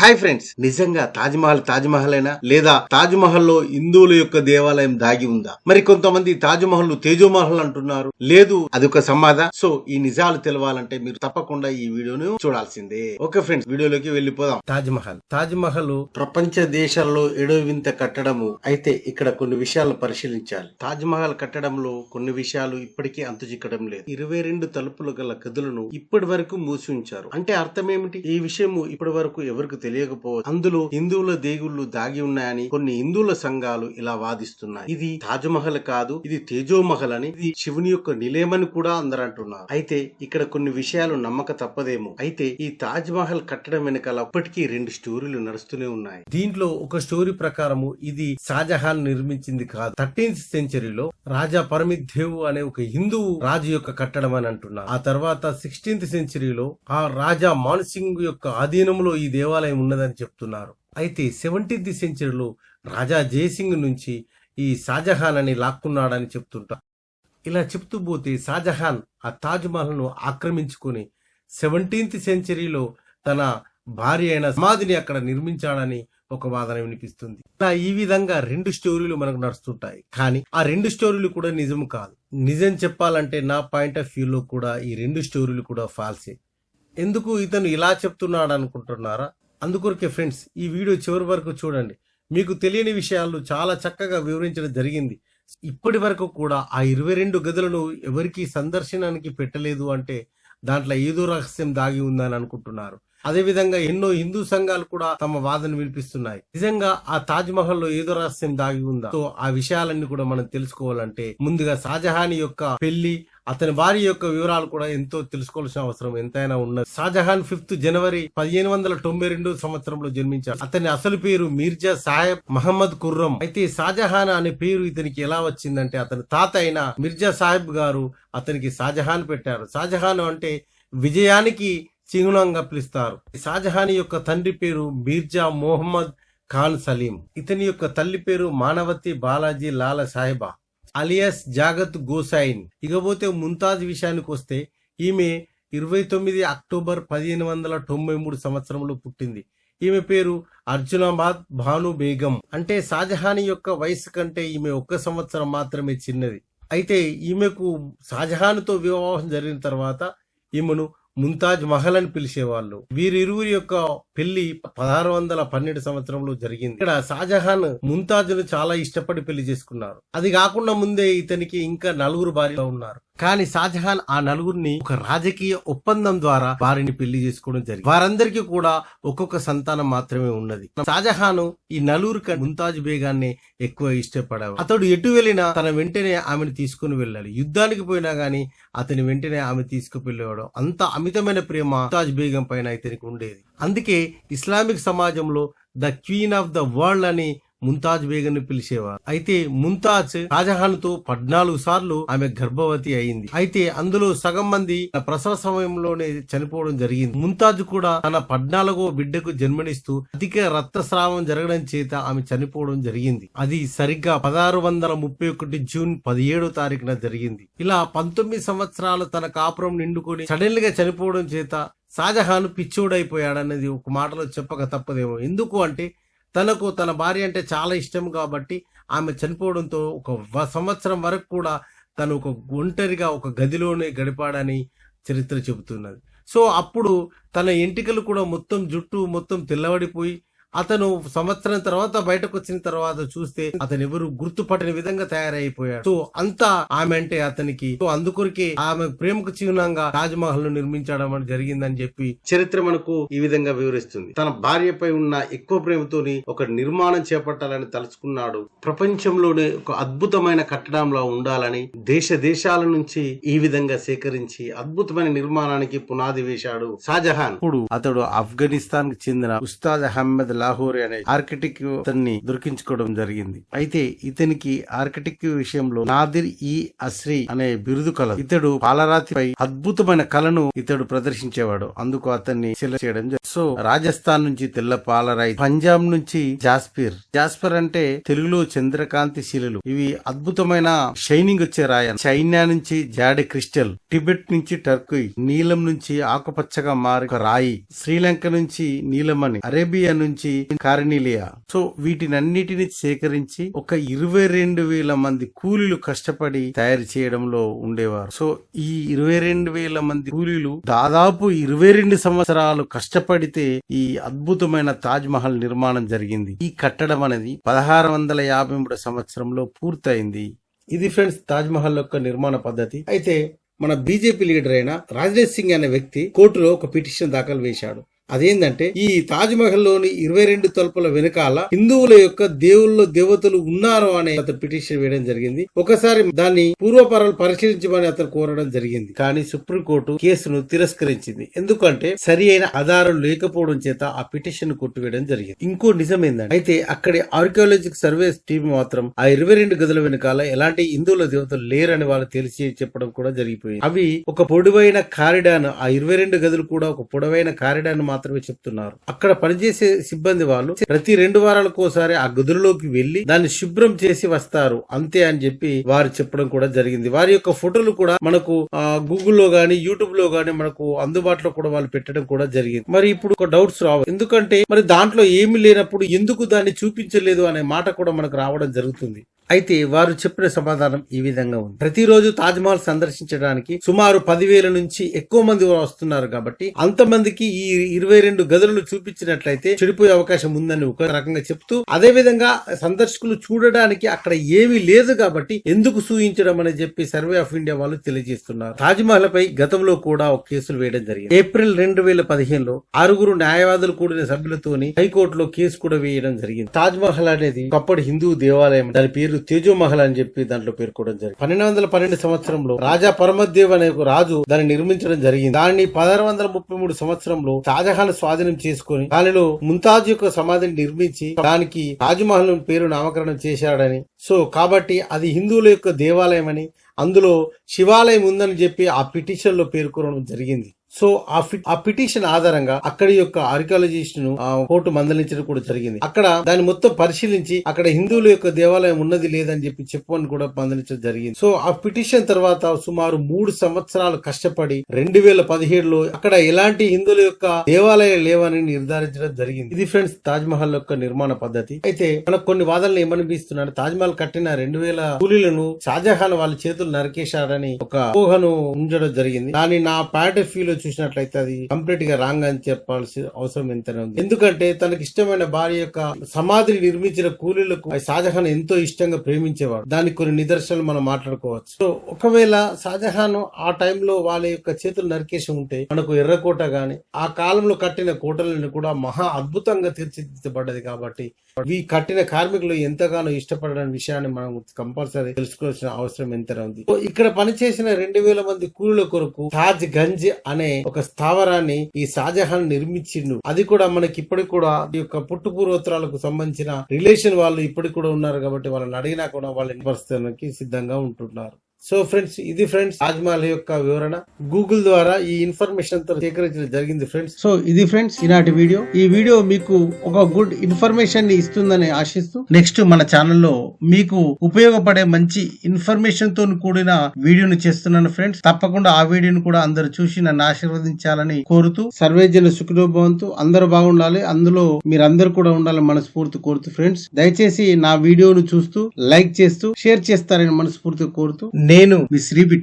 Hi friends, నిజంగా తాజ్ మహల్ అయినా లేదా తాజ్ మహల్ లో హిందువుల యొక్క దేవాలయం దాగి ఉందా? మరి కొంతమంది తాజ్ మహల్ తేజో మహల్ అంటున్నారు. లేదు, అది ఒక సమాధా. సో ఈ నిజాలు తెలవాలంటే మీరు తప్పకుండా ఈ వీడియోను చూడాల్సిందే. ఓకే ఫ్రెండ్స్, వీడియోలోకి వెళ్ళిపోదాం. తాజ్ మహల్ ప్రపంచ దేశాల్లో ఏడో వింత కట్టడము. అయితే ఇక్కడ కొన్ని విషయాలను పరిశీలించాలి. తాజ్ మహల్ కట్టడంలో కొన్ని విషయాలు ఇప్పటికీ అంతు చిక్కడం లేదు. 22 తలుపులు గల గదులను ఇప్పటి వరకు మూసి ఉంచారు. అంటే అర్థం ఏమిటి? ఈ విషయం ఇప్పటి వరకు ఎవరికి తెలియకపోవచ్చు. అందులో హిందువుల దేవుళ్లు దాగి ఉన్నాయని కొన్ని హిందువుల సంఘాలు ఇలా వాదిస్తున్నాయి. ఇది తాజ్ మహల్ కాదు, ఇది తేజో మహల్ అని, ఇది శివుని యొక్క నిలయమని కూడా అందరూ అంటున్నారు. అయితే ఇక్కడ కొన్ని విషయాలు నమ్మక తప్పదేమో. అయితే ఈ తాజ్ మహల్ కట్టడం వెనకాల ఇప్పటికీ 2 స్టోరీలు నడుస్తూనే ఉన్నాయి. దీంట్లో ఒక స్టోరీ ప్రకారము ఇది షాజహాన్ నిర్మించింది కాదు. 13th సెంచరీలో రాజా పరమిత్ దేవ్ అనే ఒక హిందువు రాజు యొక్క కట్టడం అని అంటున్నారు. ఆ తర్వాత 16th సెంచరీలో ఆ రాజా మాన్సింగ్ యొక్క ఆధీనంలో ఈ దేవాలయం ఉన్నదని చెప్తున్నారు. అయితే 17th సెంచరీలో రాజా జయసింగ్ నుంచి ఈ షాజహాన్ అని లాక్కున్నాడని చెప్తుంటారు. ఇలా చెప్తూ పోతే షాజహాన్ ఆ తాజ్ మహల్ ను ఆక్రమించుకుని 17th సెంచరీలో తన భార్య అయిన సమాధిని అక్కడ నిర్మించాడని ఒక వాదన వినిపిస్తుంది. ఇలా ఈ విధంగా 2 స్టోరీలు మనకు నడుస్తుంటాయి. కానీ ఆ 2 స్టోరీలు కూడా నిజం కాదు. నిజం చెప్పాలంటే నా పాయింట్ ఆఫ్ వ్యూలో కూడా ఈ 2 స్టోరీలు కూడా ఫాల్సే. ఎందుకు ఇతను ఇలా చెప్తున్నాడు అనుకుంటున్నారా? అందుకొరకే ఫ్రెండ్స్, ఈ వీడియో చివరి వరకు చూడండి. మీకు తెలియని విషయాలు చాలా చక్కగా వివరించడం జరిగింది. ఇప్పటి వరకు కూడా ఆ 22 గదులను ఎవరికి సందర్శనానికి పెట్టలేదు అంటే దాంట్లో ఏదో రహస్యం దాగి ఉందని అనుకుంటున్నారు. అదేవిధంగా ఎన్నో హిందూ సంఘాలు కూడా తమ వాదన వినిపిస్తున్నాయి. నిజంగా ఆ తాజ్ మహల్ లో ఏదో రహస్యం దాగి ఉందా? సో ఆ విషయాలన్నీ కూడా మనం తెలుసుకోవాలంటే ముందుగా షాజహాన్ యొక్క పెళ్లి, అతని భార్య యొక్క వివరాలు కూడా ఎంతో తెలుసుకోవాల్సిన అవసరం ఎంతైనా ఉన్నది. షాజహాన్ 5th జనవరి 1592 సంవత్సరంలో జన్మించాడు. అతని అసలు పేరు మీర్జా సాహెబ్ మహమ్మద్ ఖుర్రం. అయితే షాజహాన్ అనే పేరు ఇతనికి ఎలా వచ్చిందంటే అతని తాత అయిన మిర్జా సాహెబ్ గారు అతనికి షాజహాన్ పెట్టారు. షాజహాన్ అంటే విజయానికి చిహ్నంగా పిలుస్తారు. షాజహాన్ యొక్క తండ్రి పేరు మీర్జా మొహమ్మద్ ఖాన్ సలీం. ఇతని యొక్క తల్లి పేరు మానవతి బాలాజీ లాల సాహెబా అలియాస్ జాగత్ గోసాయిన్. ఇకపోతే ముంతాజ్ విషయానికి వస్తే ఈమె 29 అక్టోబర్ 1593 సంవత్సరంలో పుట్టింది. ఈమె పేరు అర్జునాబాద్ భాను బేగం. అంటే షాజహాన్ యొక్క వయసు కంటే ఈమె 1 సంవత్సరం మాత్రమే చిన్నది. అయితే ఈమెకు షాజహాన్ తో వివాహం జరిగిన తర్వాత ఈమెను ముంతాజ్ మహల్ అని పిలిచేవాళ్ళు. వీరిరువురి యొక్క పెళ్లి 1612 సంవత్సరంలో జరిగింది. ఇక్కడ షాజహాన్ ముంతాజ్ ను చాలా ఇష్టపడి పెళ్లి చేసుకున్నారు. అది కాకుండా ముందే ఇతనికి ఇంకా 4 భార్యలు ఉన్నారు. కానీ షాజహాన్ ఆ 4ని ఒక రాజకీయ ఒప్పందం ద్వారా వారిని పెళ్లి చేసుకోవడం జరిగింది. వారందరికీ కూడా ఒక్కొక్క సంతానం మాత్రమే ఉన్నది. షాజహాన్ ఈ 4 ముంతాజ్ బేగాన్ని ఎక్కువ ఇష్టపడేవాడు. అతడు ఎటు వెళ్ళినా తన వెంటనే ఆమెను తీసుకుని వెళ్ళాలి. యుద్ధానికి పోయినా గానీ అతని వెంటనే ఆమె తీసుకువెళ్ళేవాడు. అంత అమితమైన ప్రేమ ముంతాజ్ బేగం పైన ఇతనికి ఉండేది. అందుకే ఇస్లామిక్ సమాజంలో the queen of the world అని ముంతాజ్ బేగం ని పిలిచేవారు. అయితే ముంతాజ్ షాజహాన్ తో 14 సార్లు ఆమె గర్భవతి అయింది. అయితే అందులో సగం మంది ప్రసవ సమయంలోనే చనిపోవడం జరిగింది. ముంతాజ్ కూడా తన 14వ బిడ్డకు జన్మనిస్తూ అధిక రక్తస్రావం జరగడం చేత ఆమె చనిపోవడం జరిగింది. అది సరిగ్గా 1631 జూన్ 17వ తారీఖున జరిగింది. ఇలా 19 సంవత్సరాలు తన కాపురం నిండుకొని సడన్ గా చనిపోవడం చేత షాజహాన్ పిచ్చోడైపోయాడన్నది ఒక మాటలో చెప్పక తప్పదేమో. ఎందుకు అంటే తనకు తన భార్య అంటే చాలా ఇష్టం కాబట్టి ఆమె చనిపోవడంతో 1 సంవత్సరం వరకు కూడా తను ఒక ఒంటరిగా ఒక గదిలోనే గడిపాడని చరిత్ర చెబుతున్నది. సో అప్పుడు తన ఎంటికలు కూడా మొత్తం జుట్టు మొత్తం తెల్లబడిపోయి అతను సంవత్సరం తర్వాత బయటకు వచ్చిన తర్వాత చూస్తే అతను ఎవరు గుర్తుపట్టని విధంగా తయారైపోయాడు. సో అంతా ఆమె అంటే అతనికి, సో అందుకొరికే ఆమె ప్రేమకు చిహ్నంగా తాజ్ మహల్ ను నిర్మించడం అని జరిగిందని చెప్పి చరిత్ర మనకు ఈ విధంగా వివరిస్తుంది. తన భార్యపై ఉన్న ఎక్కువ ప్రేమతోని ఒక నిర్మాణం చేపట్టాలని తలుచుకున్నాడు. ప్రపంచంలోనే ఒక అద్భుతమైన కట్టడంలో ఉండాలని దేశాల నుంచి ఈ విధంగా సేకరించి అద్భుతమైన నిర్మాణానికి పునాది వేశాడు షాజహాన్. ఇప్పుడు అతడు ఆఫ్ఘనిస్తాన్ కి చెందిన ఉస్తాద్ అహ్మద్ లాహోరీ అనే ఆర్కిటెక్ట్ అతన్ని దొరికించుకోవడం జరిగింది. అయితే ఇతనికి ఆర్కిటెక్ట్ విషయంలో నాదిర్ ఈ అస్రీ అనే బిరుదు కలదు. ఇతడు పాలరాతిపై అద్భుతమైన కళను ఇతడు ప్రదర్శించేవాడు. అందుకు అతన్ని సెలెక్ట్ చేయడం జరిగింది. సో రాజస్థాన్ నుంచి తెల్ల పాలరాయి, పంజాబ్ నుంచి జాస్పర్ అంటే తెలుగులో చంద్రకాంతి శిలలు. ఇవి అద్భుతమైన షైనింగ్ వచ్చే రాయి. చైనా నుంచి జాడే క్రిస్టల్, టిబెట్ నుంచి టర్కీ, నీలం నుంచి ఆకుపచ్చగా మారే ఒక రాయి, శ్రీలంక నుంచి నీలమణి, అరేబియా నుంచి కార్నిలియా. సో వీటినన్నిటిని సేకరించి ఒక 22,000 మంది కూలీలు కష్టపడి తయారు చేయడంలో ఉండేవారు. సో ఈ 22,000 మంది కూలీలు దాదాపు 22 సంవత్సరాలు కష్టపడితే ఈ అద్భుతమైన తాజ్ మహల్ నిర్మాణం జరిగింది. ఈ కట్టడం అనేది 1653 సంవత్సరంలో పూర్తయింది. ఇది ఫ్రెండ్స్ తాజ్ మహల్ యొక్క నిర్మాణ పద్ధతి. అయితే మన బీజేపీ లీడర్ అయిన రాజ్నాథ్ సింగ్ అనే వ్యక్తి కోర్టులో ఒక పిటిషన్ దాఖలు చేశాడు. అదేంటంటే ఈ తాజ్ మహల్ లోని 22 తలుపుల వెనకాల హిందువుల యొక్క దేవుళ్ళు దేవతలు ఉన్నారు అనే అతను పిటిషన్ వేయడం జరిగింది. ఒకసారి దాన్ని పూర్వపరాలు పరిశీలించమని అతను కోరడం జరిగింది. కానీ సుప్రీంకోర్టు కేసును తిరస్కరించింది. ఎందుకంటే సరి అయిన ఆధారం లేకపోవడం చేత ఆ పిటిషన్ కొట్టివేయడం జరిగింది. ఇంకో నిజం ఏంటంటే అయితే అక్కడి ఆర్కియాలజికల్ సర్వే టీం మాత్రం ఆ 22 గదుల వెనకాల ఎలాంటి హిందువుల దేవతలు లేరని వాళ్ళు తెలిసి చెప్పడం కూడా జరిగిపోయింది. అవి ఒక పొడవైన కారిడార్, ఆ 22 గదులు కూడా ఒక పొడవైన కారిడార్ మాత్రమే చెప్తున్నారు. అక్కడ పనిచేసే సిబ్బంది వాళ్ళు ప్రతి 2 వారాలకోసారి ఆ గదులలోకి వెళ్లి దాన్ని శుభ్రం చేసి వస్తారు అంతే అని చెప్పి వారు చెప్పడం కూడా జరిగింది. వారి యొక్క ఫోటోలు కూడా మనకు గూగుల్లో గానీ యూట్యూబ్ లో గానీ మనకు అందుబాటులో కూడా వాళ్ళు పెట్టడం కూడా జరిగింది. మరి ఇప్పుడు ఒక డౌట్స్ రావు, ఎందుకంటే మరి దాంట్లో ఏమి లేనప్పుడు ఎందుకు దాన్ని చూపించలేదు అనే మాట కూడా మనకు రావడం జరుగుతుంది. అయితే వారు చెప్పిన సమాధానం ఈ విధంగా ఉంది. ప్రతిరోజు తాజ్ మహల్ సందర్శించడానికి సుమారు 10,000 నుంచి ఎక్కువ మంది వస్తున్నారు కాబట్టి అంతమందికి ఈ 22 గదులను చూపించినట్లయితే చెడిపోయే అవకాశం ఉందని ఒక రకంగా చెప్తూ, అదే విధంగా సందర్శకులు చూడడానికి అక్కడ ఏమీ లేదు కాబట్టి ఎందుకు సూచించడం అని చెప్పి సర్వే ఆఫ్ ఇండియా వాళ్ళు తెలియజేస్తున్నారు. తాజ్ మహల్ పై గతంలో కూడా ఒక కేసులు వేయడం జరిగింది. ఏప్రిల్ 2015లో 6 న్యాయవాదులు కూడిన సభ్యులతోని హైకోర్టులో కేసు కూడా వేయడం జరిగింది. తాజ్ మహల్ అనేది ఒకప్పటి హిందూ దేవాలయం. దాని పేరు తేజో మహల్ అని చెప్పి దాంట్లో పేర్కోవడం జరిగింది. 1212 సంవత్సరంలో రాజా పరమదేవ్ అనే ఒక రాజు దాన్ని నిర్మించడం జరిగింది. దాన్ని 1633 సంవత్సరంలో షాజహాన్ స్వాధీనం చేసుకుని దానిలో ముంతాజ్ యొక్క సమాధిని నిర్మించి దానికి తాజ్ మహల్ పేరు నామకరణం చేశాడని, సో కాబట్టి అది హిందువుల యొక్క దేవాలయం అని, అందులో శివాలయం ఉందని చెప్పి ఆ పిటిషన్ లో పేర్కొనడం జరిగింది. సో ఆ పిటిషన్ ఆధారంగా అక్కడి యొక్క ఆర్కియాలజిస్ట్ ను కోర్టు మందలించడం కూడా జరిగింది. అక్కడ దాన్ని మొత్తం పరిశీలించి అక్కడ హిందువుల యొక్క దేవాలయం ఉన్నది లేదని చెప్పి చెప్పని కూడా మందలించడం జరిగింది. సో ఆ పిటిషన్ తర్వాత సుమారు 3 సంవత్సరాలు కష్టపడి 2017లో అక్కడ ఎలాంటి హిందువుల యొక్క దేవాలయాలు లేవని నిర్ధారించడం జరిగింది. ఇది ఫ్రెండ్స్ తాజ్ మహల్ యొక్క నిర్మాణ పద్ధతి. అయితే మనకు కొన్ని వాదనలు ఏమనిపిస్తున్నాడు, తాజ్ మహల్ కట్టిన 2000 కూలీలను షాజహాన్ వాళ్ళ చేతులు నరికేశాడని ఒక ఊహను ఉంచడం జరిగింది. దాన్ని నా పాయింట్ ఆఫ్ వ్యూ లో చూసినట్లయితే అది కంప్లీట్ గా రాంగ్ అని చెప్పాల్సిన అవసరం ఎంతనే ఉంది. ఎందుకంటే తనకి ఇష్టమైన భార్య యొక్క సమాధిని నిర్మించిన కూలీలకు షాజహాన్ ఎంతో ఇష్టంగా ప్రేమించేవాడు. దానికి కొన్ని నిదర్శనాలు మనం మాట్లాడుకోవచ్చు. సో ఒకవేళ షాజహాన్ ఆ టైంలో వాళ్ళ యొక్క చేతులు నరికేసి ఉంటే మనకు ఎర్రకోట గాని ఆ కాలంలో కట్టిన కోటలను కూడా మహా అద్భుతంగా తీర్చిదిద్దబడ్డది. కాబట్టి ఈ కట్టిన కార్మికులు ఎంతగానో ఇష్టపడని విషయాన్ని మనం కంపల్సరీ తెలుసుకోవాల్సిన అవసరం ఎంతనే ఉంది. ఇక్కడ పనిచేసిన 2000 మంది కూలీల కొరకు తాజ్ గంజ్ అనే ఒక స్థావరాన్ని ఈ షాజహాన్ నిర్మించిండు. అది కూడా మనకి ఇప్పటికి కూడా ఈ యొక్క పుట్టుపూర్వోత్తరాలకు సంబంధించిన రిలేషన్ వాళ్ళు ఇప్పటికి కూడా ఉన్నారు కాబట్టి వాళ్ళని అడిగినా కూడా వాళ్ళని పరిస్థితులకి సిద్ధంగా ఉంటున్నారు. సో ఫ్రెండ్స్ ఇది ఫ్రెండ్స్ తాజ్ మహల్ యొక్క వివరణ. గూగుల్ ద్వారా ఈ ఇన్ఫర్మేషన్ తో సేకరించడం జరిగింది ఫ్రెండ్స్. సో ఇది ఫ్రెండ్స్ ఈనాటి వీడియో. ఈ వీడియో మీకు ఒక గుడ్ ఇన్ఫర్మేషన్ ని ఇస్తుందని ఆశిస్తూ నెక్స్ట్ మన ఛానల్లో మీకు ఉపయోగపడే మంచి ఇన్ఫర్మేషన్ తో కూడిన వీడియోను చేస్తున్నాను ఫ్రెండ్స్. తప్పకుండా ఆ వీడియోను కూడా అందరు చూసి నన్ను ఆశీర్వదించాలని కోరుతూ సర్వే జన సుఖినో భవంతు, అందరూ బాగుండాలి, అందులో మీరందరూ కూడా ఉండాలని మనస్ఫూర్తి కోరుతూ ఫ్రెండ్స్ దయచేసి నా వీడియోను చూస్తూ లైక్ చేస్తూ షేర్ చేస్తారని మనస్ఫూర్తిగా కోరుతూ నేను మీ శ్రీబిట్.